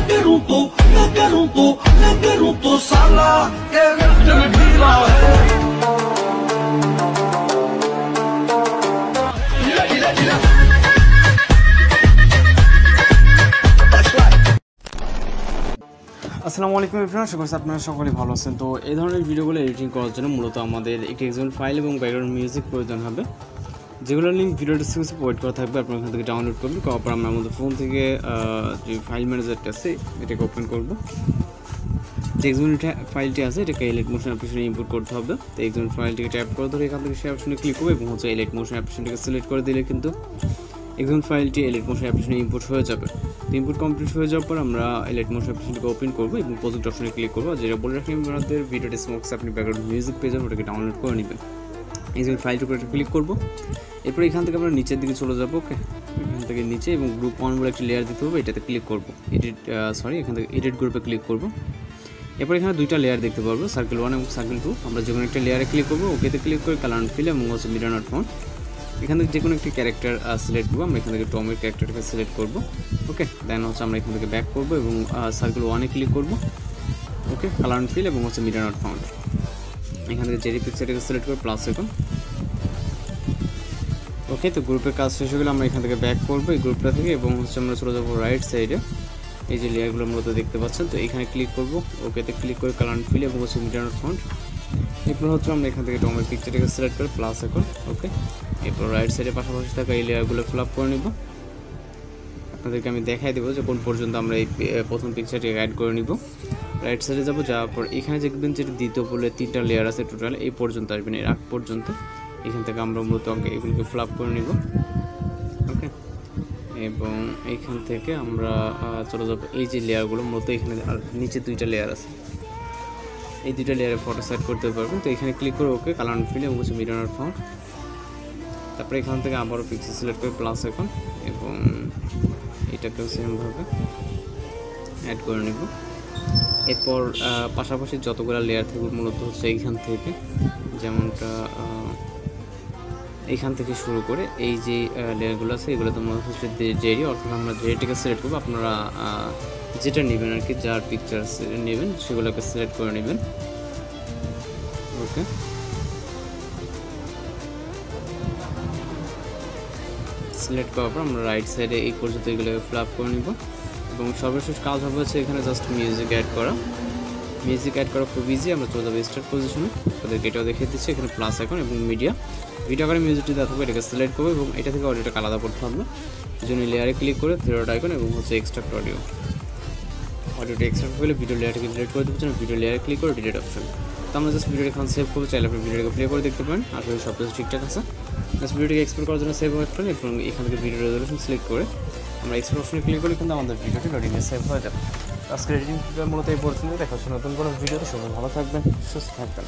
मैं करूं तो साला ये दिल ढीला है। আসসালামু আলাইকুম এভরিওয়ান, আশা করছি আপনারা সকলেই ভালো আছেন। তো এই ধরনের ভিডিওগুলো এডিটিং করার জন্য মূলত আমাদের একটি এক্সাম্পল ফাইল এবং ব্যাকগ্রাউন্ড মিউজিক প্রয়োজন হবে, যেগুলোর লিঙ্ক ভিডিও ডেসক্রিপশনে প্রোভাইড করা থাকবে। আপনারা এখান থেকে ডাউনলোড করবেন, করার পর আমরা আমাদের ফোন থেকে যে ফাইল ম্যানেজারটা আছে এটাকে ওপেন করব। যে এক্সাম্পল ফাইলটি আছে এটাকে এলিট মোশন অ্যাপ্লিকেশনে ইম্পোর্ট করতে হবে। তো এক্সাম্পল ফাইলটিকে ট্যাপ করে ধরে এখান থেকে সেই অপশনে ক্লিক করবে এবং হচ্ছে এলিট মোশন অ্যাপ্লিকেশনটাকে সিলেক্ট করে দিলে কিন্তু এক্সাম্পল ফাইলটি এলিট মোশন অ্যাপ্লিকেশনে ইম্পোর্ট হয়ে যাবে। তো ইম্পোর্ট কমপ্লিট হয়ে যাওয়ার পর আমরা এলিট মোশন অ্যাপ্লিকেশনটাকে ওপেন করবো এবং প্রজেক্ট অপশনে ক্লিক করবো। যেটা বলে রাখি আমাদের ভিডিও ডেসক্রিপশনে আপনি ব্যাকগ্রাউন্ড মিউজিক পেজের ওটাকে ডাউনলোড করে নেবেন। এক্সাম্পল ফাইলটির উপরে ক্লিক করবো। এরপর এখান থেকে আমরা নিচের দিকে চলে যাবো। ওকে, এখান থেকে নিচে এবং গ্রুপ 1 বলে একটা লেয়ার দিতে হবে, এটাতে ক্লিক করবো। এখান থেকে এডিট গ্রুপে ক্লিক করবো। এরপর এখানে দুইটা লেয়ার দেখতে পারবো, সার্কেল 1 এবং সার্কেল 2। আমরা যে কোনো একটা লেয়ারে ক্লিক করবো, ওকেতে ক্লিক করে কালার অ্যান্ড ফিল এবং হচ্ছে মিরর নট ফাউন্ড। এখান থেকে যে কোনো একটি ক্যারেক্টার সিলেক্ট করবো। আমরা এখান থেকে টমের ক্যারেক্টারটাকে সিলেক্ট করবো। ওকে, দেন হচ্ছে আমরা এখান থেকে ব্যাক করবো এবং সার্কেল 1-এ ক্লিক করবো। ওকে, কালার অ্যান্ড ফিল এবং হচ্ছে মিরর নট ফাউন্ড। এখান থেকে জেরি পিকচারটাকে সিলেক্ট করে প্লাস এখন। ওকে, তো গ্রুপের কাজ শেষ হয়ে গেলে আমরা এখান থেকে ব্যাক করবো এই গ্রুপটা থেকে এবং হচ্ছে আমরা চলে যাবো রাইট সাইডে। এই যে লেয়ারগুলো মূলত দেখতে পাচ্ছেন, তো এখানে ক্লিক করবো, ওকেতে ক্লিক করে কালার অ্যান্ড ফিল এবং হচ্ছে মিরর নট ফাউন্ড। এরপর হচ্ছে আমরা এখান থেকে টমের পিকচারটাকে সিলেক্ট করে প্লাস এখন। ওকে, এরপর রাইট সাইডে পাশাপাশি থাকা এই লেয়ারগুলো ফিল আপ করে নেব। আপনাদেরকে আমি দেখাই দেবো যে কোন পর্যন্ত আমরা এই প্রথম পিকচারটিকে অ্যাড করে নিব। রাইট সাইডে যাবো, যাওয়ার পর এখানে দেখবেন যেটা দ্বিতীয় বলে 3টা লেয়ার আছে টোটাল, এই পর্যন্ত আসবেন, এর আগ পর্যন্ত। এখান থেকে আমরা মূলত এগুলোকে ফিল আপ করে নিব। ওকে, এবং এইখান থেকে আমরা চলে যাবো এই যে লেয়ারগুলো মূলত এখানে, আর নিচে 2টা লেয়ার আছে, এই 2টা লেয়ারে ফটো সেট করতে পারবেন। তো এখানে ক্লিক করে ওকে, কালার অ্যান্ড ফিল এবং হচ্ছে মিরর নট ফাউন্ড। তারপরে এখান থেকে আবারও পিক্সেল সিলেক্ট করে প্লাস এখন এবং এটাকেও সেমভাবে অ্যাড করে নেব। এরপর পাশাপাশি যতগুলো লেয়ার থাকবে মূলত হচ্ছে এইখান থেকে, যেমনটা এইখান থেকে শুরু করে এই যে লেয়ারগুলো আছে এগুলো তো মূলত হচ্ছে জেরি, অর্থাৎ আমরা জেরিটাকে সিলেক্ট করবো। আপনারা যেটা নেবেন আর কি, যার পিকচার নেবেন সেগুলোকে সিলেক্ট করে নেবেন। ওকে, সিলেক্ট করার পর আমরা রাইট সাইডে এই পর্যন্ত এগুলোকে ফিল আপ করে নিব এবং সর্বশেষ কাজ হবে হচ্ছে এখানে জাস্ট মিউজিক অ্যাড করা। মিউজিক অ্যাড করা খুব ইজি। আমরা চলে যাবো স্টার্ট পজিশনে, তাদেরকে এটাও দেখিয়ে দিচ্ছি। এখানে প্লাস এখন এবং ভিডিও করে মিউজিকটি দেওয়া থাকবে, এটাকে সিলেক্ট করবো এবং এটা থেকে অডিওটাকে আলাদা করতে হবে। এই জন্য লেয়ারে ক্লিক করে থ্রিডট আইকন এবং হচ্ছে এক্সট্রাক্ট অডিওটা এক্সট্রাক্ট করলে ভিডিও লেয়ারটাকে ডিলিট করে দেওয়ার জন্য ভিডিও লেয়ারে ক্লিক করে ডিলিট অপশন। তো আমরা জাস্ট ভিডিওটা এখন সেভ করবো, চাইলে আপনি ভিডিওটাকে প্লে করে দেখতে পারেন। আসলে সব কিছু ঠিকঠাক আছে। জাস্ট ভিডিওটাকে এক্সপোর্ট করার জন্য সেভ অপশন এবং এখান থেকে ভিডিও রেজলিউশন সিলেক্ট করে আমরা এক্সপোর্ট অপশনে ক্লিক করে কিন্তু আমাদের ভিডিওটি লোডিংয়ে সেভ হয়ে যাবে। আজকের এডিটিং মূলত এই পর্যন্ত। দেখা হচ্ছে নতুন কোনো ভিডিওতে। সবাই ভালো থাকবেন, সুস্থ থাকবেন।